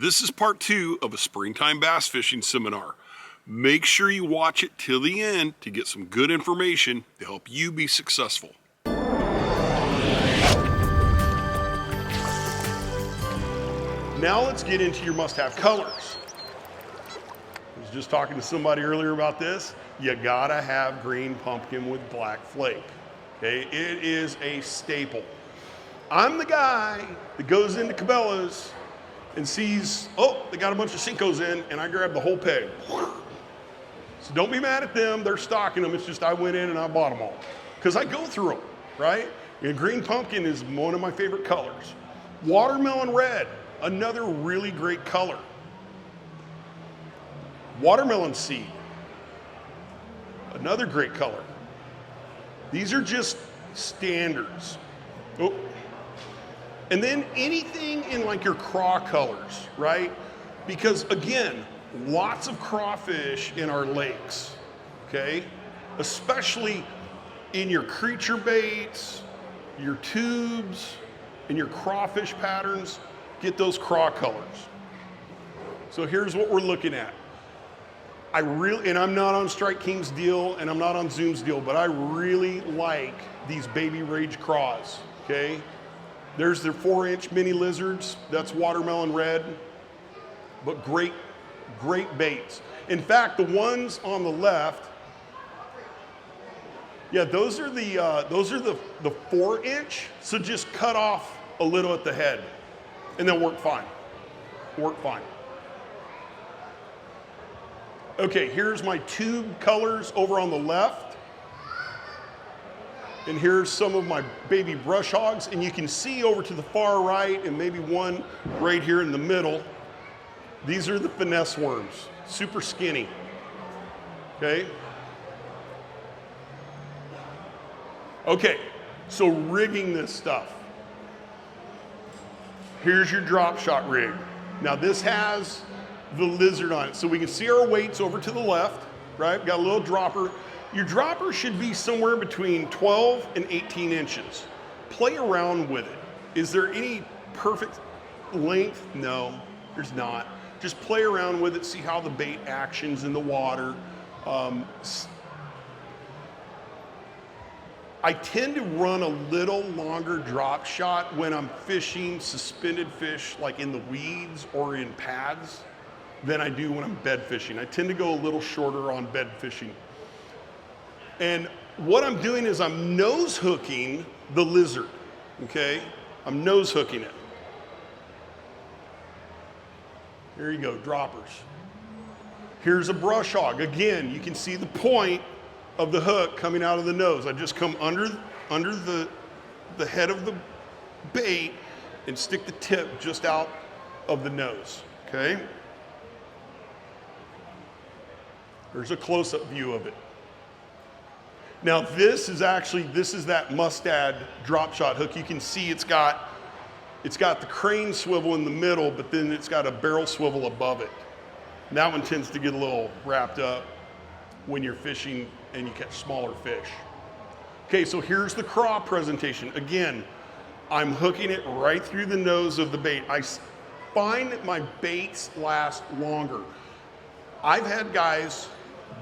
This is part 2 of a springtime bass fishing seminar. Make sure you watch it till the end to get some good information to help you be successful. Now let's get into your must-have colors. I was just talking to somebody earlier about this. You gotta have green pumpkin with black flake. Okay, it is a staple. I'm the guy that goes into Cabela's and sees, oh, they got a bunch of Cincos in, and I grab the whole peg. So don't be mad at them, they're stocking them, it's just I went in and I bought them all. Because I go through them, right? And green pumpkin is one of my favorite colors. Watermelon red, another really great color. Watermelon seed, another great color. These are just standards. Oh. And then anything in like your craw colors, right? Because again, lots of crawfish in our lakes, okay? Especially in your creature baits, your tubes, and your crawfish patterns, get those craw colors. So here's what we're looking at. And I'm not on Strike King's deal and I'm not on Zoom's deal, but I really like these baby rage craws, okay? There's their 4-inch mini lizards, that's watermelon red, but great baits. In fact, the ones on the left, yeah, those are the 4-inch, so just cut off a little at the head and they'll work fine, Okay, here's my tube colors over on the left. And here's some of my baby brush hogs, and you can see over to the far right and maybe one right here in the middle. These are the finesse worms, super skinny, okay? Okay, so rigging this stuff. Here's your drop shot rig. Now this has the lizard on it, so we can see our weights over to the left, right? Got a little dropper. Your dropper should be somewhere between 12 and 18 inches. Play around with it. Is there any perfect length? No, there's not. Just play around with it, see how the bait actions in the water. I tend to run a little longer drop shot when I'm fishing suspended fish like in the weeds or in pads than I do when I'm bed fishing. I tend to go a little shorter on bed fishing. And what I'm doing is I'm nose hooking the lizard, okay? I'm nose hooking it. There you go, droppers. Here's a brush hog. Again, you can see the point of the hook coming out of the nose. I just come under the head of the bait and stick the tip just out of the nose, okay? There's a close-up view of it. Now this is that Mustad drop shot hook. You can see it's got the crane swivel in the middle, but then it's got a barrel swivel above it. And that one tends to get a little wrapped up when you're fishing and you catch smaller fish. Okay, so here's the craw presentation. Again, I'm hooking it right through the nose of the bait. I find that my baits last longer. I've had guys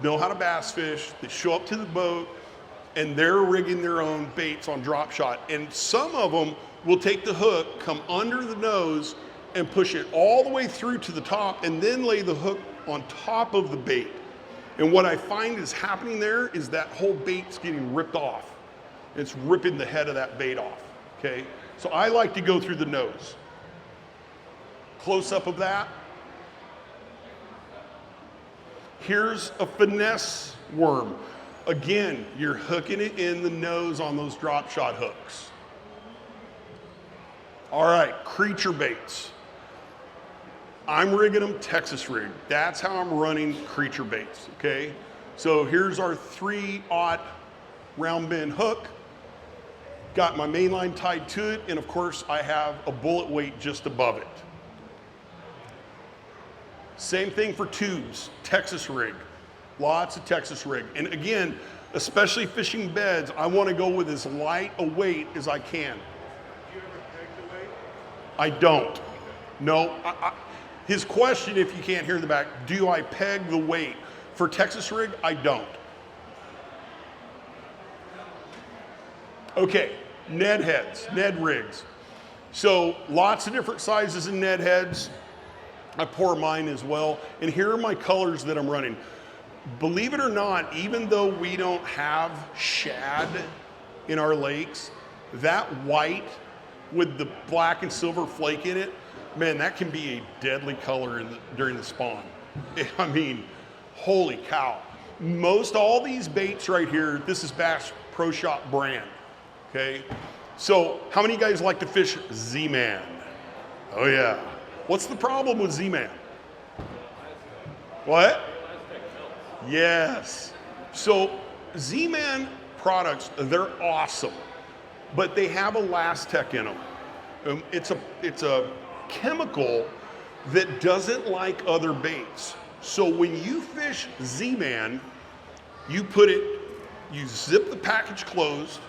know how to bass fish, they show up to the boat, and they're rigging their own baits on drop shot. And some of them will take the hook, come under the nose, and push it all the way through to the top, and then lay the hook on top of the bait. And what I find is happening there is that whole bait's getting ripped off. It's ripping the head of that bait off, okay? So I like to go through the nose. Close up of that. Here's a finesse worm. Again, you're hooking it in the nose on those drop shot hooks. All right, creature baits. I'm rigging them Texas rig. That's how I'm running creature baits, okay? So here's our 3/0 round bend hook. Got my main line tied to it, and of course I have a bullet weight just above it. Same thing for tubes, Texas rig. Lots of Texas rig. And again, especially fishing beds, I want to go with as light a weight as I can. Do you ever peg the weight? I don't. No, His question, if you can't hear in the back, do I peg the weight? For Texas rig, I don't. Okay, Ned heads, Ned rigs. So lots of different sizes in Ned heads. I pour mine as well. And here are my colors that I'm running. Believe it or not, even though we don't have shad in our lakes, that white with the black and silver flake in it, man, that can be a deadly color during the spawn. I mean, holy cow. Most all these baits right here, this is Bass Pro Shop brand, okay? So how many guys like to fish Z-Man? Oh yeah. What's the problem with Z-Man? What? Yes. So Z-Man products, they're awesome, but they have Elastec in them. It's a chemical that doesn't like other baits. So when you fish Z-Man, you zip the package closed,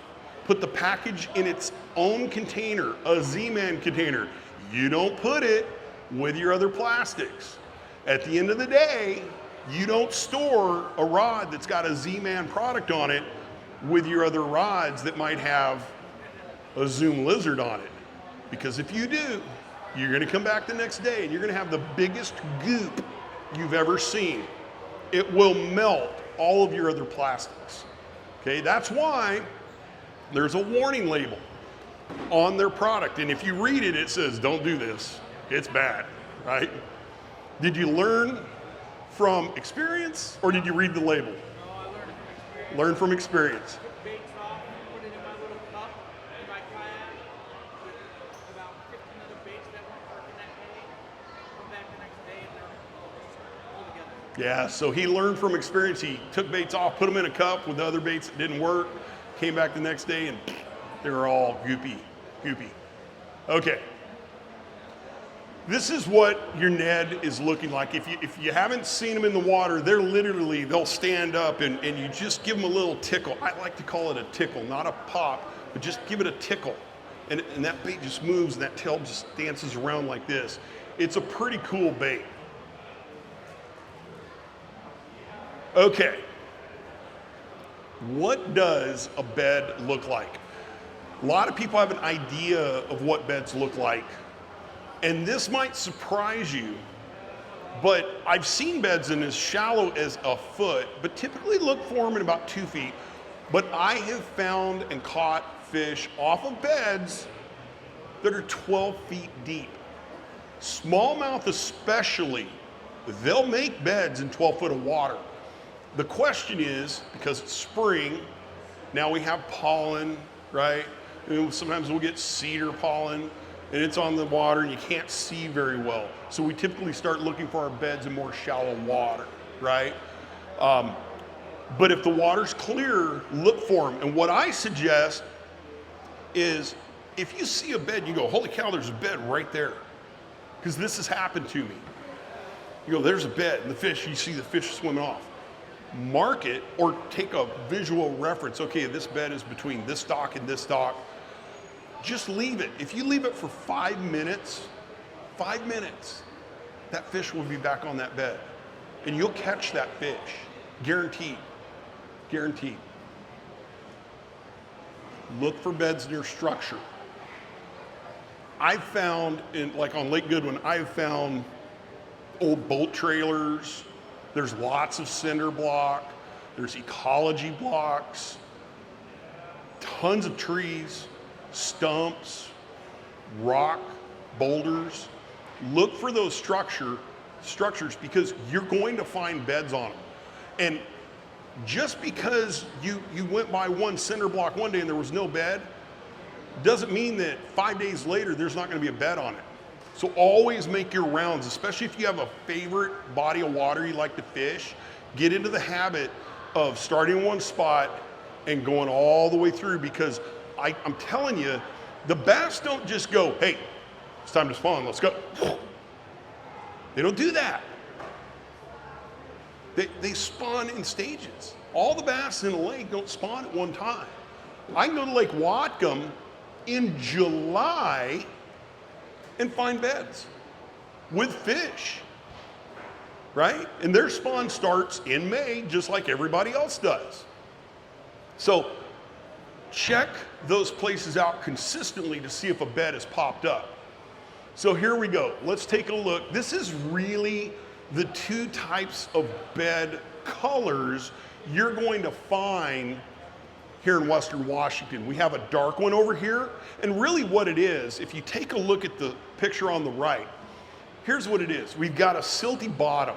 put the package in its own container, a Z-Man container. You don't put it with your other plastics. At the end of the day, you don't store a rod that's got a Z-Man product on it with your other rods that might have a Zoom Lizard on it. Because if you do, you're gonna come back the next day and you're gonna have the biggest goop you've ever seen. It will melt all of your other plastics. Okay, that's why there's a warning label on their product. And if you read it, it says, don't do this, it's bad, right? Did you learn from experience or did you read the label? No, I learned from experience. Learn from experience. Took baits off, put it in my little cup, in my kayak, with about 15 other baits that weren't working that day. Come back the next day and they're all together. Yeah, so he learned from experience. He took baits off, put them in a cup with the other baits that didn't work, came back the next day and they were all goopy. Okay. This is what your Ned is looking like. If you haven't seen them in the water, they'll stand up and you just give them a little tickle. I like to call it a tickle, not a pop, but just give it a tickle. And that bait just moves and that tail just dances around like this. It's a pretty cool bait. Okay. What does a bed look like? A lot of people have an idea of what beds look like. And this might surprise you, but I've seen beds in as shallow as a foot, but typically look for them in about 2 feet. But I have found and caught fish off of beds that are 12 feet deep. Smallmouth especially, they'll make beds in 12 foot of water. The question is, because it's spring, now we have pollen, right? And sometimes we'll get cedar pollen, and it's on the water and you can't see very well. So we typically start looking for our beds in more shallow water, right? But if the water's clear, look for them. And what I suggest is if you see a bed, you go, holy cow, there's a bed right there. Because this has happened to me. You go, there's a bed, and you see the fish swimming off. Mark it or take a visual reference. Okay, this bed is between this dock and this dock. Just leave it. If you leave it for 5 minutes, that fish will be back on that bed. And you'll catch that fish. Guaranteed. Guaranteed. Look for beds near structure. I've found, like on Lake Goodwin, I've found old boat trailers. There's lots of cinder block. There's ecology blocks. Tons of trees. Stumps, rock, boulders. Look for those structures because you're going to find beds on them. And just because you went by one cinder block one day and there was no bed, doesn't mean that 5 days later there's not going to be a bed on it. So always make your rounds, especially if you have a favorite body of water you like to fish. Get into the habit of starting in one spot and going all the way through, because I'm telling you, the bass don't just go, hey, it's time to spawn, let's go. They don't do that. They spawn in stages. All the bass in a lake don't spawn at one time. I can go to Lake Whatcom in July and find beds. with fish, right? And their spawn starts in May, just like everybody else does. So check those places out consistently to see if a bed has popped up. So here we go. Let's take a look. This is really the two types of bed colors you're going to find here in Western Washington. We have a dark one over here, and really what it is, if you take a look at the picture on the right, here's what it is. We've got a silty bottom,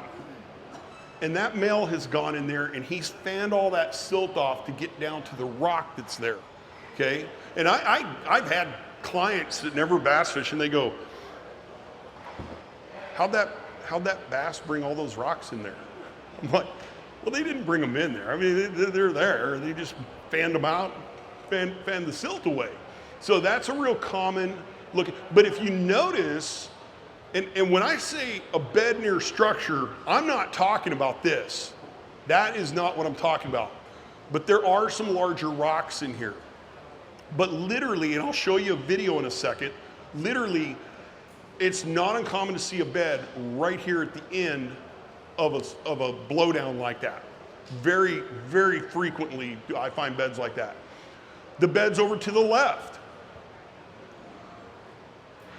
and that male has gone in there and he's fanned all that silt off to get down to the rock that's there, okay? And I've had clients that never bass fish, and they go, how'd that bass bring all those rocks in there? I'm like, well, they didn't bring them in there. I mean, they're there. They just fanned them out, fanned the silt away. So that's a real common look. But if you notice, and when I say a bed near structure, I'm not talking about this. That is not what I'm talking about. But there are some larger rocks in here. But literally, and I'll show you a video in a second, literally, it's not uncommon to see a bed right here at the end of a blowdown like that. Very, very frequently I find beds like that. The beds over to the left,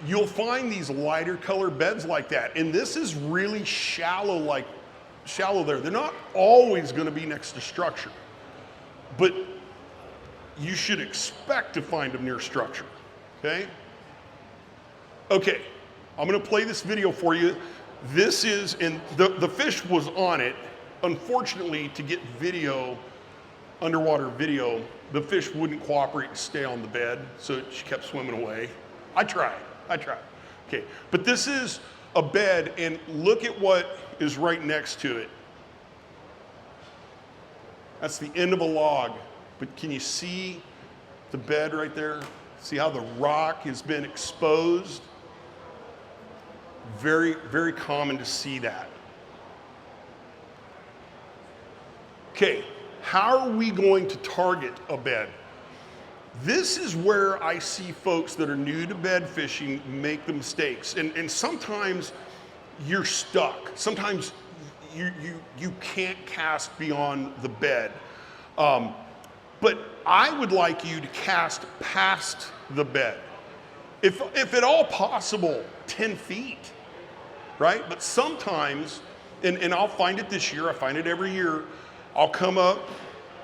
you'll find these lighter color beds like that. And this is really shallow there. They're not always gonna be next to structure, but you should expect to find them near structure, okay? Okay, I'm gonna play this video for you. This is, and the fish was on it. Unfortunately, to get video, underwater video, the fish wouldn't cooperate and stay on the bed, so she kept swimming away. I tried. Okay, but this is a bed, and look at what is right next to it. That's the end of a log, but can you see the bed right there? See how the rock has been exposed? Very, very common to see that. Okay, how are we going to target a bed? This is where I see folks that are new to bed fishing make the mistakes. And sometimes you're stuck. Sometimes you can't cast beyond the bed. But I would like you to cast past the bed. If at all possible, 10 feet, right? But sometimes, and I'll find it this year, I find it every year, I'll come up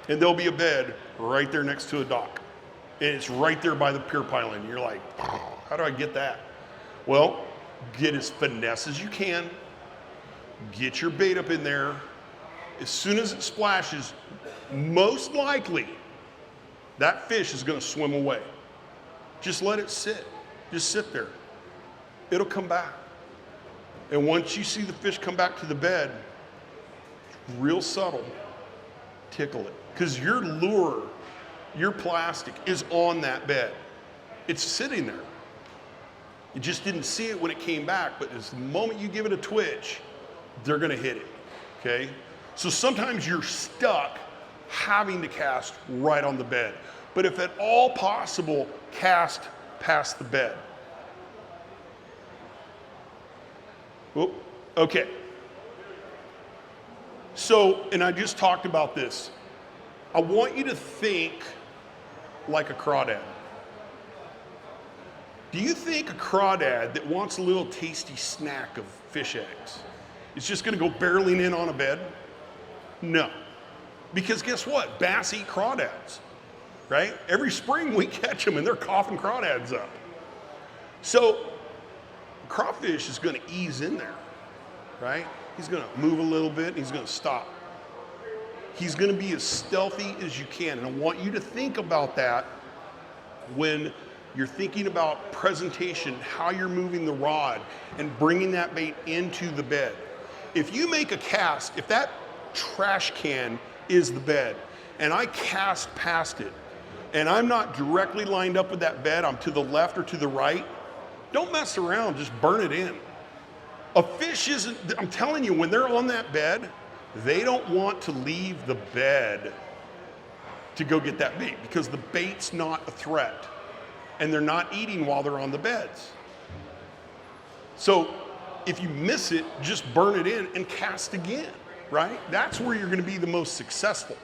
and there'll be a bed right there next to a dock. And it's right there by the pier piling. You're like, how do I get that? Well, get as finesse as you can, get your bait up in there. As soon as it splashes, most likely that fish is gonna swim away. Just let it sit. Just sit there. It'll come back. And once you see the fish come back to the bed, real subtle, tickle it. Because your lure, your plastic is on that bed. It's sitting there. You just didn't see it when it came back, but the moment you give it a twitch, they're gonna hit it, okay? So sometimes you're stuck having to cast right on the bed. But if at all possible, cast past the bed. Whoop. Okay. So, and I just talked about this. I want you to think like a crawdad. Do you think a crawdad that wants a little tasty snack of fish eggs is just gonna go barreling in on a bed? No. Because guess what? Bass eat crawdads, right? Every spring we catch them and they're coughing crawdads up. So crawfish is gonna ease in there, right? He's gonna move a little bit and he's gonna stop. He's gonna be as stealthy as you can. And I want you to think about that when you're thinking about presentation, how you're moving the rod and bringing that bait into the bed. If you make a cast, if that trash can is the bed and I cast past it and I'm not directly lined up with that bed, I'm to the left or to the right, don't mess around, just burn it in. A fish isn't, I'm telling you, when they're on that bed, they don't want to leave the bed to go get that bait because the bait's not a threat and they're not eating while they're on the beds. So if you miss it, just burn it in and cast again, right? That's where you're gonna be the most successful.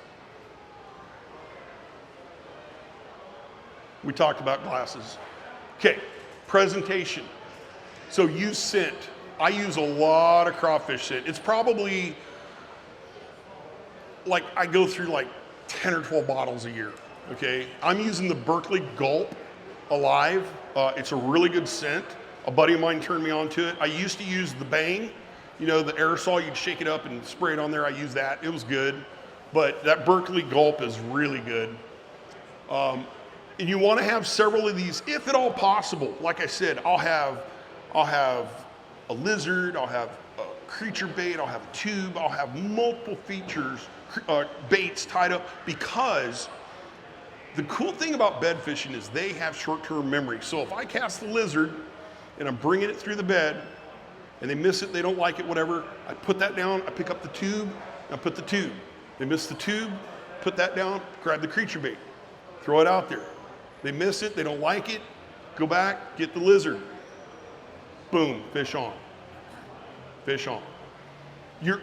We talked about glasses. Okay, presentation. So use scent. I use a lot of crawfish scent. It's probably like I go through like 10 or 12 bottles a year, okay? I'm using the Berkeley Gulp Alive. It's a really good scent. A buddy of mine turned me on to it. I used to use the Bang, you know, the aerosol, you'd shake it up and spray it on there. I used that, it was good. But that Berkeley Gulp is really good. And you want to have several of these, if at all possible. Like I said, I'll have a lizard, I'll have a creature bait, I'll have a tube, I'll have multiple features, baits tied up, because the cool thing about bed fishing is they have short-term memory. So if I cast the lizard and I'm bringing it through the bed and they miss it, they don't like it, whatever, I put that down, I pick up the tube, and I put the tube. They miss the tube, put that down, grab the creature bait, throw it out there. They miss it, they don't like it, go back, get the lizard. Boom, fish on. Fish on.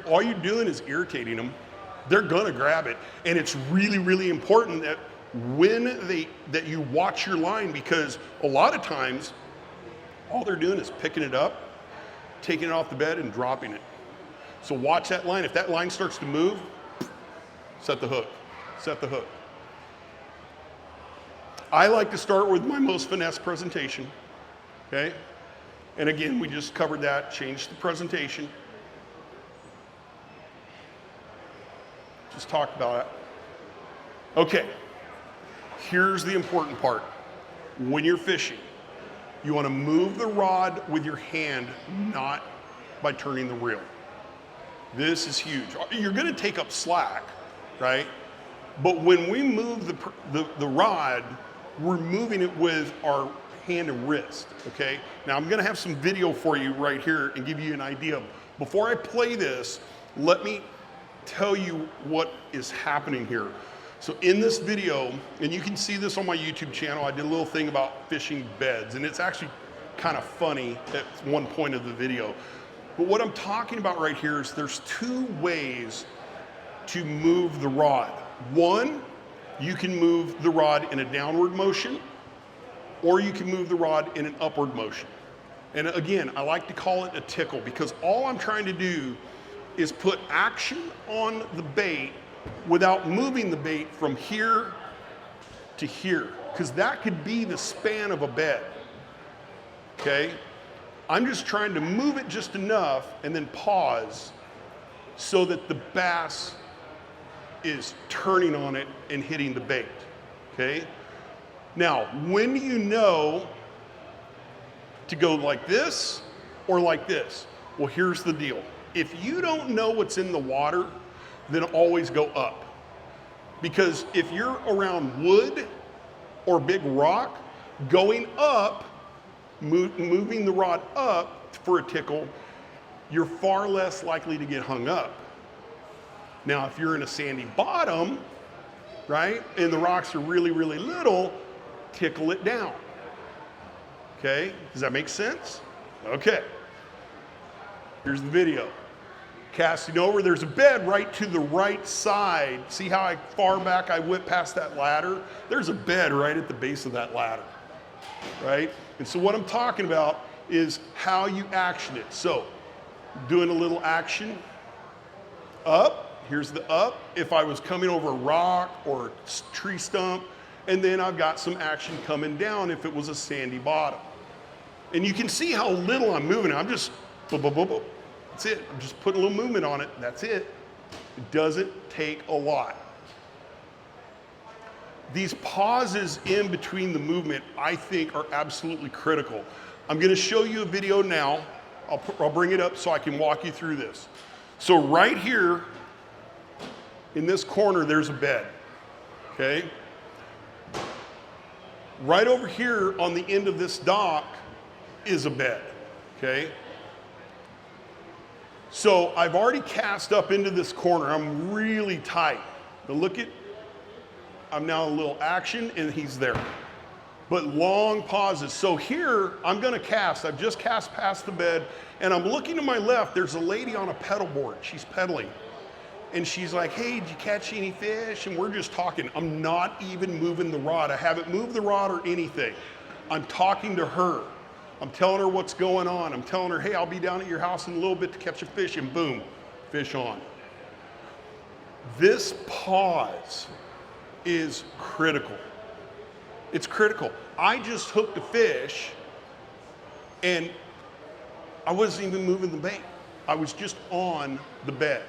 All you're doing is irritating them. They're gonna grab it. And it's really, really important that that you watch your line, because a lot of times, all they're doing is picking it up, taking it off the bed and dropping it. So watch that line. If that line starts to move, set the hook, set the hook. I like to start with my most finesse presentation, okay? And again, we just covered that, changed the presentation. Just talked about it. Okay, here's the important part. When you're fishing, you want to move the rod with your hand, not by turning the reel. This is huge. You're gonna take up slack, right? But when we move the rod, we're moving it with our hand and wrist, okay? Now I'm gonna have some video for you right here and give you an idea. Before I play this, let me tell you what is happening here. So in this video, and you can see this on my YouTube channel, I did a little thing about fishing beds, and it's actually kind of funny at one point of the video. But what I'm talking about right here is there's two ways to move the rod. One, you can move the rod in a downward motion, or you can move the rod in an upward motion. And again, I like to call it a tickle, because all I'm trying to do is put action on the bait without moving the bait from here to here, because that could be the span of a bed, okay? I'm just trying to move it just enough and then pause so that the bass is turning on it and hitting the bait, okay? Now, when do you know to go like this or like this? Well, here's the deal. If you don't know what's in the water, then always go up. Because if you're around wood or big rock, going up, moving the rod up for a tickle, you're far less likely to get hung up. Now, if you're in a sandy bottom, right, and the rocks are really, really little, tickle it down. Okay, does that make sense? Okay, here's the video. Casting over, there's a bed right to the right side. See how far back I went past that ladder? There's a bed right at the base of that ladder, right? And so what I'm talking about is how you action it. So, doing a little action, up, here's the up. If I was coming over a rock or a tree stump, and then I've got some action coming down if it was a sandy bottom. And you can see how little I'm moving. I'm just, boop, boop, boop, boop. That's it. I'm just putting a little movement on it. That's it. It doesn't take a lot. These pauses in between the movement, I think, are absolutely critical. I'm going to show you a video now. I'll bring it up so I can walk you through this. So right here, in this corner, there's a bed, okay? Right over here on the end of this dock is a bed, okay? So I've already cast up into this corner. I'm really tight. But look at, I'm now a little action and he's there. but long pauses. So here, I'm gonna cast. I've just cast past the bed, and I'm looking to my left. There's a lady on a pedal board. She's pedaling. And she's like, hey, did you catch any fish? And we're just talking. I'm not even moving the rod. I haven't moved the rod or anything. I'm talking to her. I'm telling her what's going on. I'm telling her, hey, I'll be down at your house in a little bit to catch a fish, and boom, fish on. This pause is critical. It's critical. I just hooked a fish, and I wasn't even moving the bait. I was just on the bed.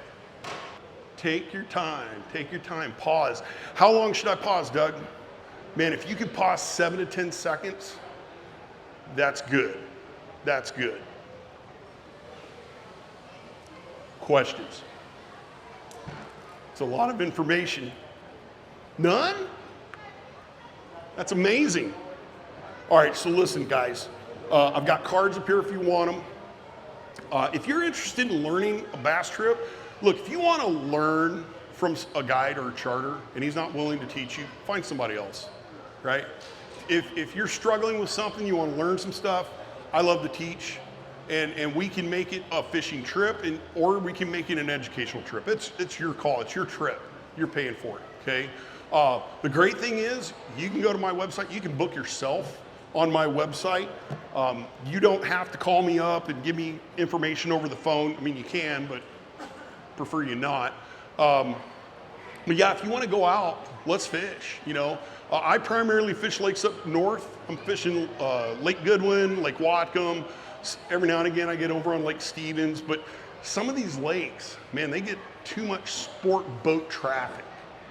Take your time, pause. How long should I pause, Doug? Man, if you could pause 7 to 10 seconds, that's good. That's good. Questions? It's a lot of information. None? That's amazing. All right, so listen, guys. I've got cards up here if you want them. If you're interested in learning a bass trip, look, if you want to learn from a guide or a charter and he's not willing to teach you, find somebody else, right? If you're struggling with something, you want to learn some stuff, I love to teach, and we can make it a fishing trip, or we can make it an educational trip. It's your call, it's your trip. You're paying for it, okay? The great thing is, you can go to my website, you can book yourself on my website. You don't have to call me up and give me information over the phone. I mean, you can, but prefer you not. But yeah, if you want to go out, let's fish, you know. I primarily fish lakes up north. I'm fishing Lake Goodwin, Lake Whatcom. Every now and again I get over on Lake Stevens, but some of these lakes, man, they get too much sport boat traffic,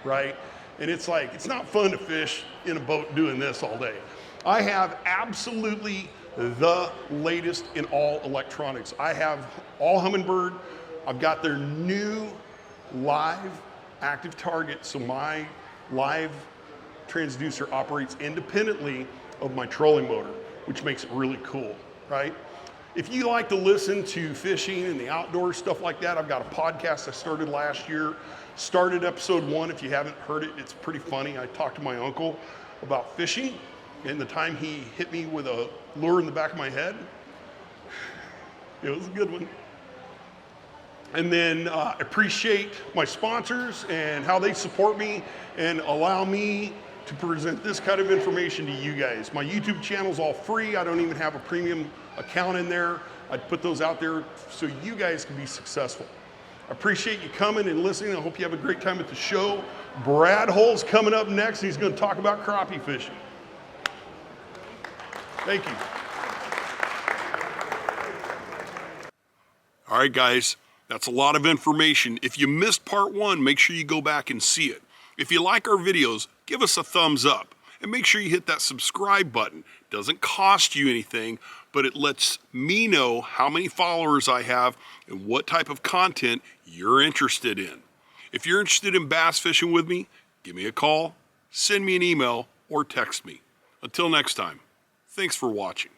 right? And it's like, it's not fun to fish in a boat doing this all day. I have absolutely the latest in all electronics. I have all Humminbird. I've got their new live active target, so my live transducer operates independently of my trolling motor, which makes it really cool, right? If you like to listen to fishing and the outdoors, stuff like that, I've got a podcast I started last year. Started episode 1. If you haven't heard it, it's pretty funny. I talked to my uncle about fishing, and the time he hit me with a lure in the back of my head, it was a good one. And then appreciate my sponsors and how they support me and allow me to present this kind of information to you guys. My YouTube channel's all free. I don't even have a premium account in there. I put those out there so you guys can be successful. I appreciate you coming and listening. I hope you have a great time at the show. Brad Hull's coming up next, and he's going to talk about crappie fishing. Thank you. All right, guys. That's a lot of information. If you missed part 1, make sure you go back and see it. If you like our videos, give us a thumbs up and make sure you hit that subscribe button. It doesn't cost you anything, but it lets me know how many followers I have and what type of content you're interested in. If you're interested in bass fishing with me, give me a call, send me an email, or text me. Until next time, thanks for watching.